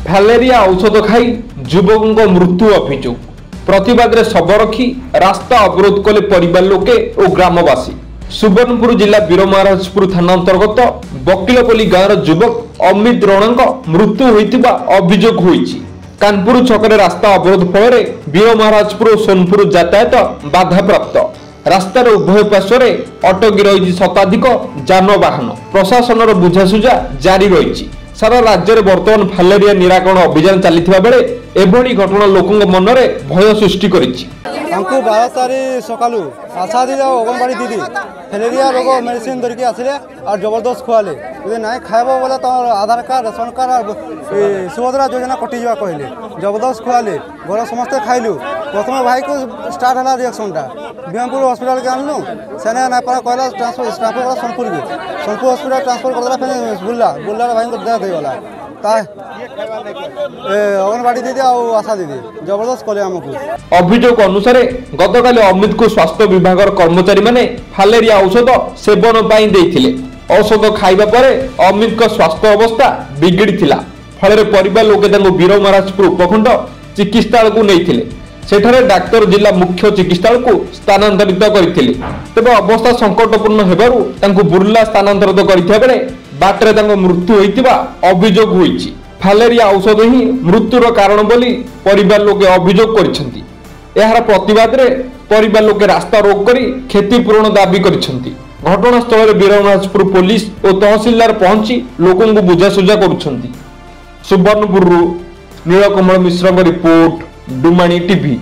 ଫ୍ୟାଲେରିଆ ଔଷଧ ଖାଇ ଯୁବକଙ୍କ ମୃତ୍ୟୁ ଅଭିଯୋଗ। ପ୍ରତିବାଦରେ ଶବ ରଖି ରାସ୍ତା ଅବରୋଧ କଲେ ପରିବାର ଲୋକେ ଓ ଗ୍ରାମବାସୀ। ସୁବର୍ଣ୍ଣପୁର ଜିଲ୍ଲା ବୀରମହାରାଜପୁର ଥାନା ଅନ୍ତର୍ଗତ ବକିଲପଲ୍ଲୀ ଗାଁର ଯୁବକ ଅମିତ ରଣାଙ୍କ ମୃତ୍ୟୁ ହୋଇଥିବା ଅଭିଯୋଗ ହୋଇଛି। କାନପୁର ଛକରେ ରାସ୍ତା ଅବରୋଧ ଫଳରେ ବୀରମହାରାଜପୁର ଓ ସୋନପୁର ଯାତାୟାତ ବାଧାପ୍ରାପ୍ତ। ରାସ୍ତାର ଉଭୟ ପାର୍ଶ୍ୱରେ ଅଟକି ରହିଛି ଶତାଧିକ ଯାନବାହନ। ପ୍ରଶାସନର ବୁଝାସୁଝା ଜାରି ରହିଛି। ସାରା ରାଜ୍ୟରେ ବର୍ତ୍ତମାନ ଫ୍ୟାଲେରିଆ ନିରାକରଣ ଅଭିଯାନ ଚାଲିଥିବା ବେଳେ ଏଭଳି ଘଟଣା ଲୋକଙ୍କ ମନରେ ଭୟ ସୃଷ୍ଟି କରିଛି। 12 तारीख सकालू आशा दीदी और अंगनवाड़ी दीदी फैलेरिया रोग मेडिसिन धरिकी आसिले और जबरदस्त खुआले यदि ना खाइब बोले तो आधार कार्ड रेशन कार्ड और सुभद्रा योजना कटिजा कहले जबरदस्त खुआले घर समस्ते खाइलु। प्रथम भाई को स्टार्ट है रिएक्शनटा बीएमपुर हॉस्पिटल के आनलु सेने ना पड़ा कहला ट्रांसफर सोनपुर के सोनपुर हॉस्पिटल ट्रांसफर करदेला फिर बुल्ला भाई को डेथ होगला अंगनवाड़ी दीदी और आशा दीदी जबरदस्त कले आमको। अभियोग अनुसार गतकाली अमित को स्वास्थ्य विभाग कर्मचारी माने फैलेरिया औषध सेवन पाई देइथिले। औषध खाइबा परे अमित को स्वास्थ्य अवस्था बिगिड़िथिला। फଳରେ परिवार लोके तांको बीरमहाराजपुर उपखंड चिकित्सालय को नैथिले। सेठारे डाक्टर जिला मुख्य चिकित्सालय को स्थानांतरित करथिले। तबे अवस्था संकटपूर्ण हेबारु तांको बुर्ला स्थानांतरित करिथिया बेले बाटरे तांको मृत्यु होइतिबा अभियोग होइछि। फैलेरिया औषध ही मृत्युर कारण बोली परिवार लोके अभियोग करिसेंती। एहार प्रतिवाद रे परिवार लोके रास्ता रोक करी क्षतिपूरण दाबी करिसेंती। घटनास्थल रे बीरमहाराजपुर पुलिस और तहसीलदार पहुंची लोकों को बुझासुझा करुछंती। सुवर्णपुर नीलकमल मिश्र रिपोर्ट डुमाणी टीवी।